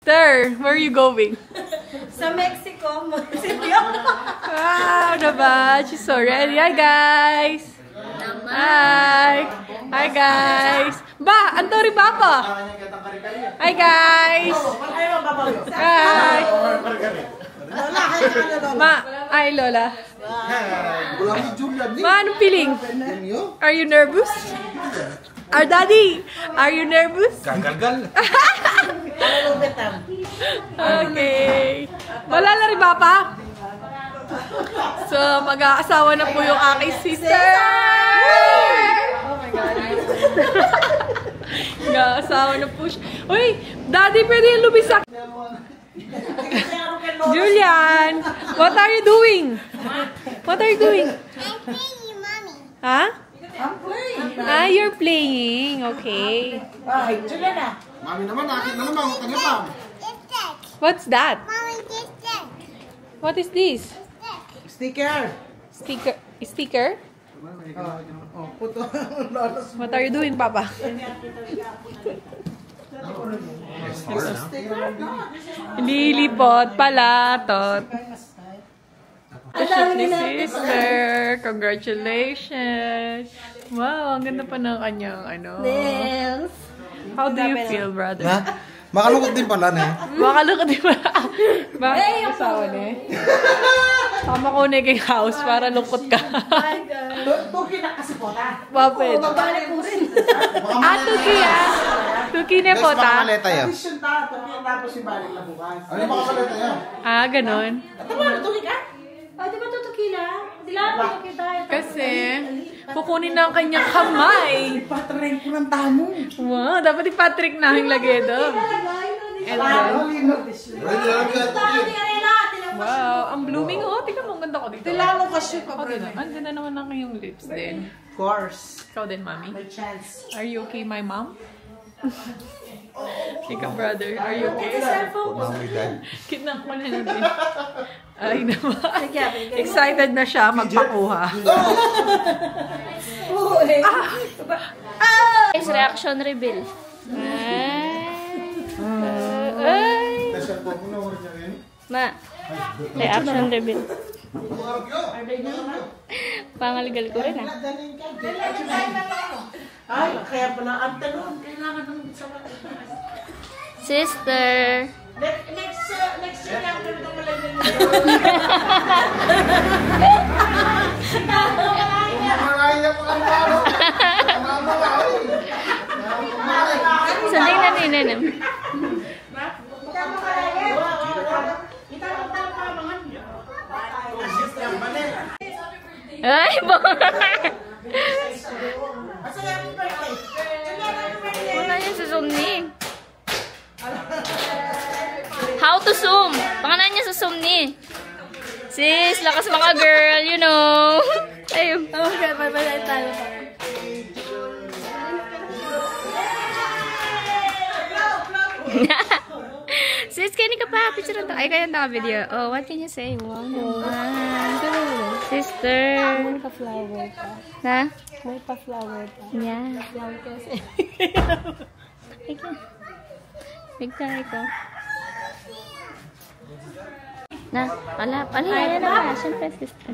Sir, where are you going? Sa Mexico. Wow, diba? She's so ready. Hi, guys! Hi! Hi, guys! Ba, Antori Papa! Hi, guys! Hi! Ma, ay, Lola. Ma, anong feeling? Are you nervous? Our daddy, are you nervous? Gagal. Okay. Wala na rin ba pa? So, mag-aasawa na po yung aking sister! Oh my God. Mag-aasawa na po siya. Uy, daddy, pwede yung lumisak. Julian, what are you doing? What are you doing? I'm playing, Mommy. Huh? I'm playing. Ah, you're playing. Okay. Ay, Julian na. Mami naman, akin na naman. Huwag ka It's that. What's that? Mommy, it's that. What is this? Sticker. Sticker? Sticker? Oh, puto. What are you doing, Papa? Lilipot pala, tot. Ni sister. Congratulations. Wow, ang ganda pa ng kanyang ano. Nails. How do you feel, brother? Ha? Makalungkot din pala na eh. Makalungkot din pala. Bakit ang asawa na eh? Tama ko na kay house para lungkot ka. Tuki na kasi po ta. Bakit? Babalik ko rin. Ah, tuki ah. Tuki na po ta. Makaleta yan. Vision ta. Tuki tapos yung balik na bukas. Ano yung makaleta yan? Ah, ganon. Tuki ka? Oh, di ba tutuki lang? Di lang tutuki tayo. Kasi, kukunin na ang kanyang kamay. Patrain ko ng tamo. Wow, dapat i-Patrick na ang lagedo. And then, wow, ang blooming oh. Tingnan mo, ang ganda ko dito. Tilalo ka siya pa. Andun na naman ang iyong lips din. Of course. Ikaw din, mami. May chance. Are you okay, my mom? Ikaw, brother. Are you okay? Mami, dad. Kidnap mo na natin. Ay naman. Excited na siya magpakuha. Guys, reaction reveal. Ma, reaction reveal. Pangalgal ko rin ah. Ay, kaya pala ang talon. Kailangan ng sa Sister. Next year lang kami ng malay Maraya pa ang paro. Sanding na ninanim. Ay, wala yan sa Zoom ni. How to zoom? Pangalan niya sa Zoom ni. Sis, lakas mga girl, you know. Ayun. Okay, bye-bye tayo. Sis, kaya ka pa. Picture na to. Ay, kaya naka-video. Oh, what can you say? Wow. Sister. May pa-flower pa. Ha? May pa-flower pa. Yeah. Flower kasi. Ikaw. Bigtay ko. Na, pala. Yan na. Siyempre, sister.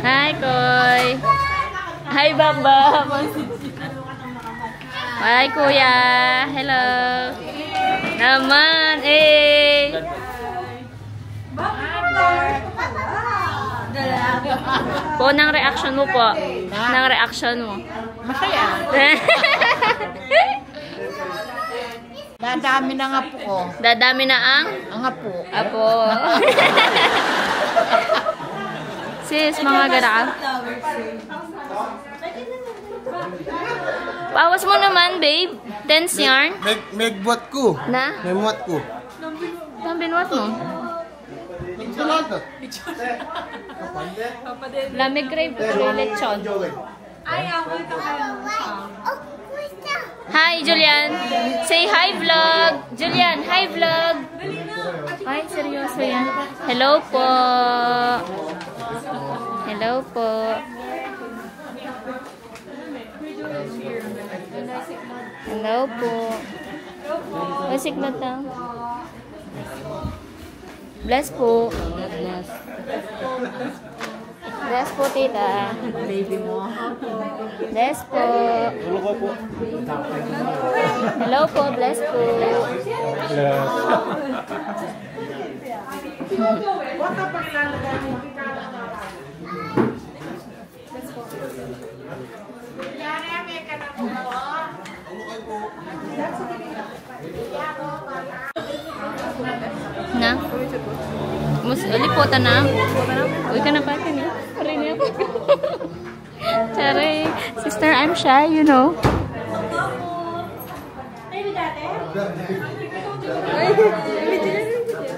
Hi, Koy. Hi, Baba. Hi, Kuya. Hello. Naman, eh. Po, ng reaction mo po. Ng reaction mo. Masaya. Dadami na nga po ko. Dadami na ang Apo. apo. Sis, mga ganaan. Pawas mo naman, babe. Tense yarn. Megbuat ko. Na? Megbuat ko. Ang binuat mo? Salamat. Lamig grave. Lechon. Ay, ako ito kayo. Oh, what's that? Hi, Julian. Say hi, vlog. Julian, hi, vlog. Ay, seryoso yan. Hello po. Hello po. Hello po. Masik na ta. Bless po. Bless. Bless po, tita. Baby mo. Bless po. Hello po, bless po. Na? Liputan na? Uy ka na pa ka niya. Parinig ako. Tsare. Sister, I'm shy, you know.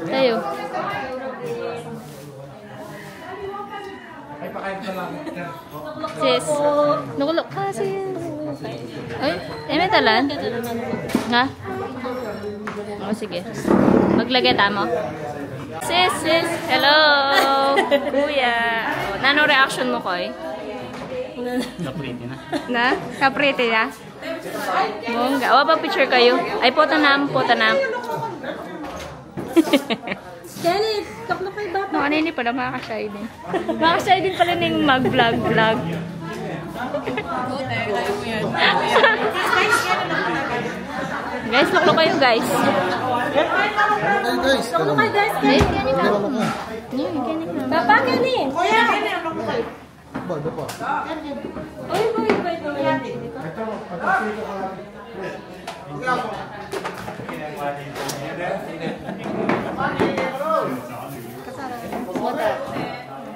Tayo. Sis. Nakulok ka, sis. Ay, may talan? Ha? O, sige. Maglagay tamo. Sis, sis. Hello. Kuya. Nano reaction mo, Koy? Kapriti na. Na? Kapriti na? Bongga. O, ba picture kayo? Ay, potanam, potanam. Kenny, taklok kay bata. No, ano hindi pala, makakashy din. Makakashy din pala ng mag-vlog-vlog. Guys, luklok kayo, guys. Ay guys, Taklok kay guys. Guys, ganyan ka. Ganyan ka. Papa, Kenny. Kuya. Bago pa. Uy, boy, boy, boy. Moda.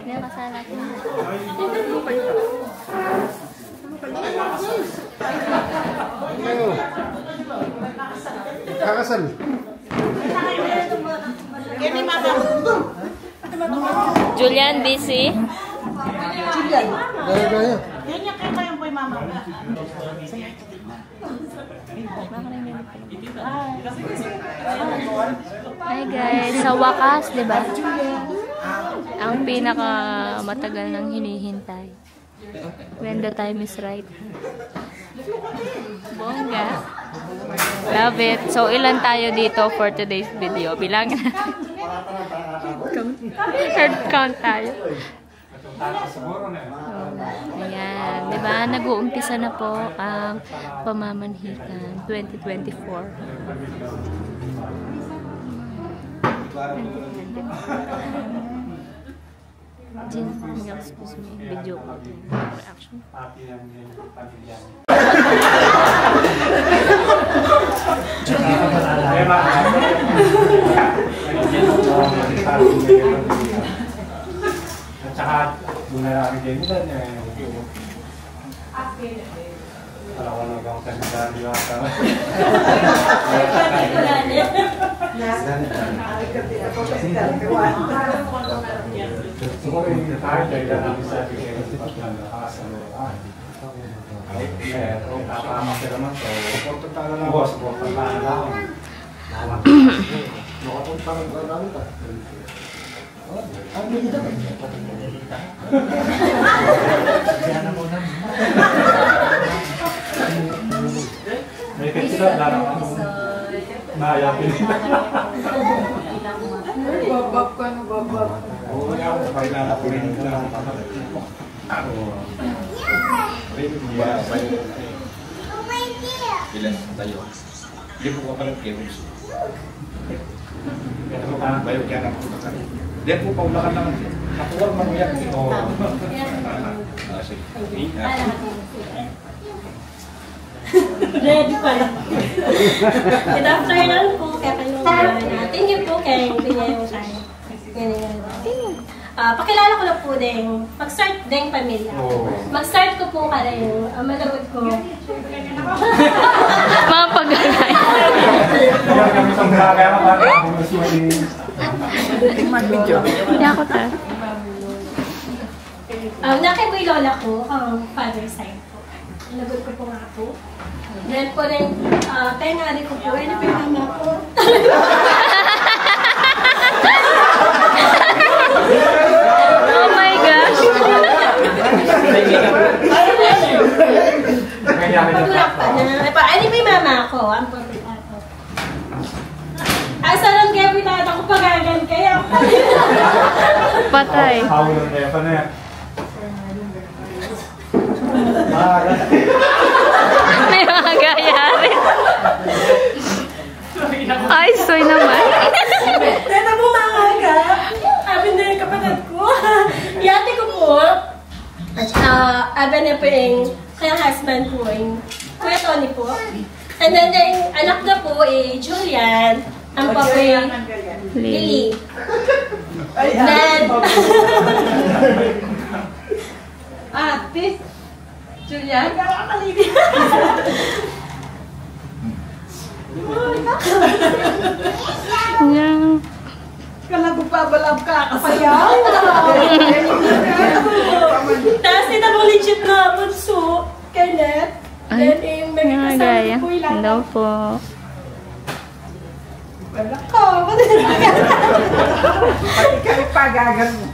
Hindi kasala ko. Ano? Kakasal. Julian, busy. Gaya-gaya. Hi guys, sa wakas, di ba? Ang pinaka matagal ng hinihintay. When the time is right. Bongga. Love it. So, ilan tayo dito for today's video? Bilang third count tayo. Ayan. Diba? Nag-uumpisa na po ang pamamanhikan 2024. Jin, excuse me, video ko. Reaction. At saka, doon na lang din nila niya. Alam ko lang kung saan saan yung ata. Siguro yung tayo dahil namin sa ating nakakasal. Kung kapamak sila man, so supportan tayo lang ako. Supportan tayo lang. Nakapunta ng namin ka. May episode na lang ako. Nayapin nila. Babab ka na, babab. Oo, ako. Paglalap ko rin nila. Oh my dear. Ilan tayo? Hindi po ka pala kayo. Bayo kaya na po na kami. Hindi po paulakan naman. Nakuwag manuyak. Sige. Ready pala. Good afternoon po kaya kayo thank you po kay Pinero tayo. Pakilala ko lang po din. Mag-start din pamilya. Mag-start ko po ka rin. Malagod ko. Mga pag-alay. Kaya kami sa mga kaya mga Tingnan video. Hindi ako ta. Nakay po yung lola ko, ang father side po. Malagod ko po nga po. Then po rin, pengali ko po. Ano po yung mama ko? Oh my gosh! Pagulak pa na. Ano po yung mama nga ako, ang pagkatato. Asa lang kaya pitata ko pagagan kaya. Patay. Hawlan kaya pa na yan. May mga gayari. Ay, soy naman. Teta po mga ka. Sabi na yung kapatid ko. Yate ko po. Abi na po yung kanyang husband po yung Kuya Tony po. And then yung anak na po Julian. Ang pa po yung Lily. Then, Ate, Julian? nakakalili. Yang. Kala magpabalab ka, kasayaw. Tapos ito po legit na bunso. Kenneth. Then yung may Mga kasama gaya. po yung Hello po. Wala ka, pati kami pagagan mo.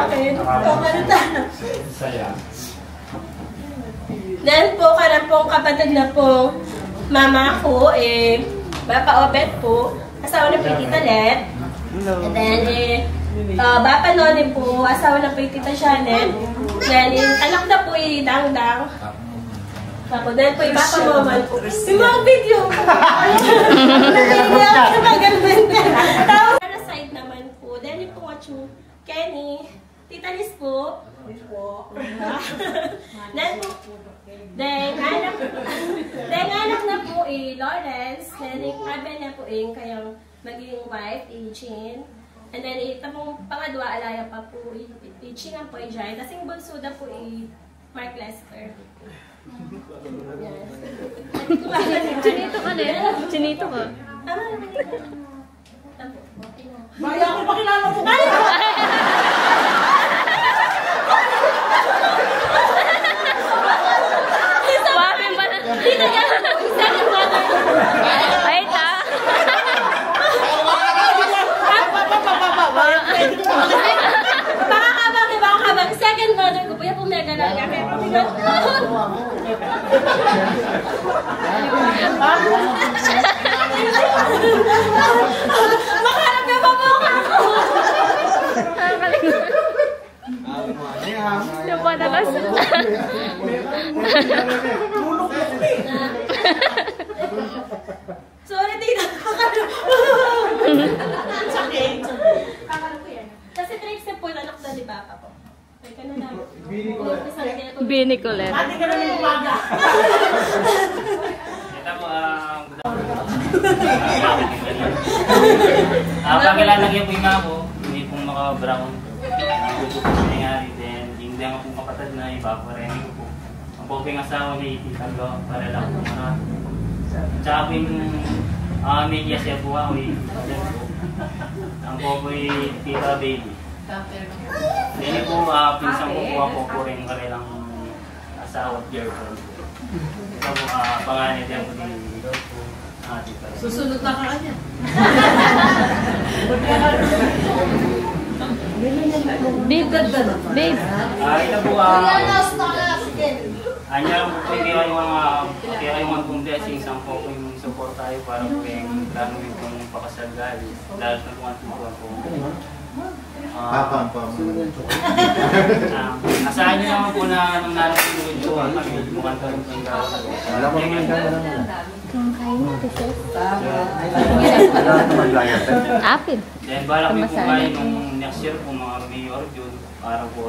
Okay, kakalita. Saya. Then po, karang pong kapatid na pong mama ko, Bapa Obet po, asawa na po yung Tita Let. And then, Bapa Noni po, asawa na po yung Tita Janet. Then, anak na po yung Dangdang. Tapos, then po yung Bapa Moman po. Yung mga video po. Tapos, para side naman po, then yung po yung Kenny, Tita Liz po. Then anak na po Lawrence, then abe na po kayang maging wife, Jean. And then ito pong pangadwa, alaya pa po, Jean ang po Jai. Tapos yung bunso na po Mark Lester. Yes. Chinito ka din? Chinito ka? Maya ako pakilala po. Wapin pa na. Dito niya po, second mother. Ay, ta. Baka habang second mother ko po, yan po mega lang. Makarap na pa po ako. Yung panakas. Sorry, tita. Sakit. Kasi tricks na po, anak na di Papa po. Ay, ka na lang. Bini ko lang. Ate ka na ng umaga. Kita mo, pagkilala niyo po yung mga ko, hindi pong maka-brown. Gusto po nangyari din. Hindi nga pong kapatid na iba po rin ko po. Ang po yung asawa ni Italo, para lang po mga. Tsaka po yung media siya po ako ang po po yung Tita Baby. Hindi po, pinsang po po ako po rin kanilang asawa at girlfriend. Ito po, pangalan niya po ni Tita. Susunod na ka kanya. Babe. Babe. Ito po, anya po kaya yung mga blessings ang po yung support tayo para po yung plano yung pakasal guys. Lalo na po ang tutuan po. Asahan niyo naman po na nung narating ko kami mukhang talong ng gawin. Wala ko naman gano'n naman. Kung kain mo, tisis. Apid. Then balak niyo po kayo nung next year po mga Romeo or June para po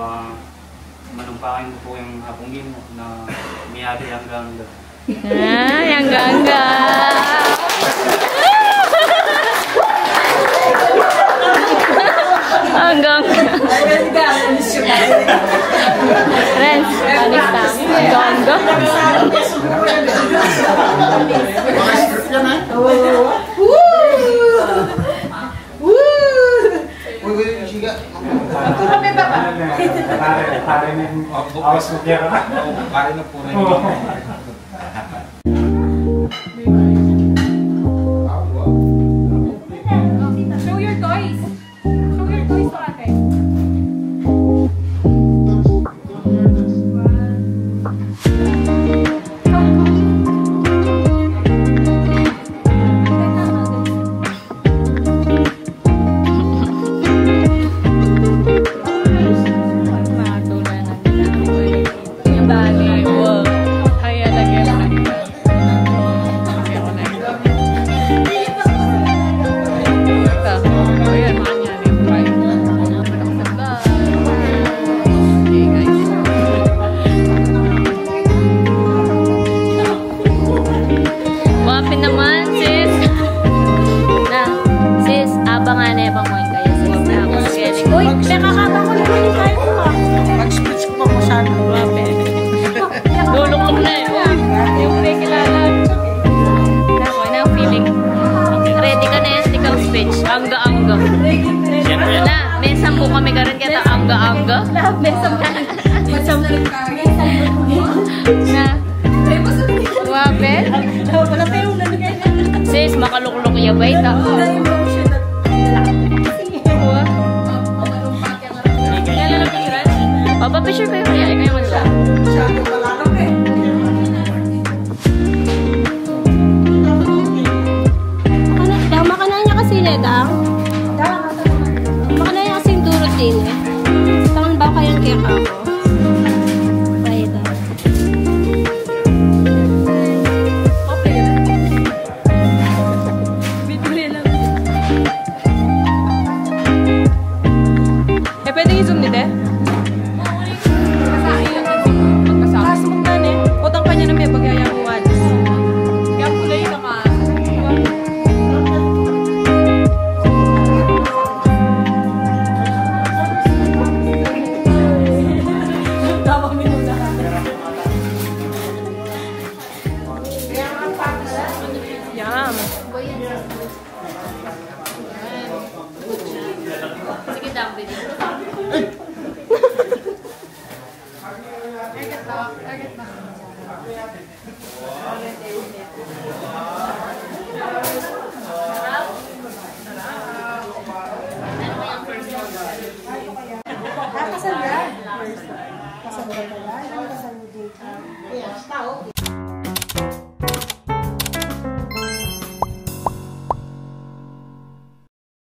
manumpakin po yung hapongin na miyari hanggang Ay, ang ganga. Ang ganga. Friends, balik ta. Ang ganga. Mga script yan eh. Uy, siga. Pare na yung awas mo kaya ka. Pare na po rin. Show your toys. Show your toys to ate. po kami karon kaya angga-angga. May something. Na. Wabel. Wala tayong nalagay. Sis, makaluklok ya ba ito? Papa-picture kayo kaya. Ikaw mo nila. Makanan niya kasi Ledang. Makanan niya kasi yung durot din eh. Tangan ba kayang kaya ako? Right. Eh, pwedeng i-zoom nito eh? Kaso magnan eh. Utang pa niya na may bagayang wads. Kaya kulay naman. Yum. Sige, dambi din. Kasal ka? Kasal ka ba? Kasal mo dito? Yes, tao.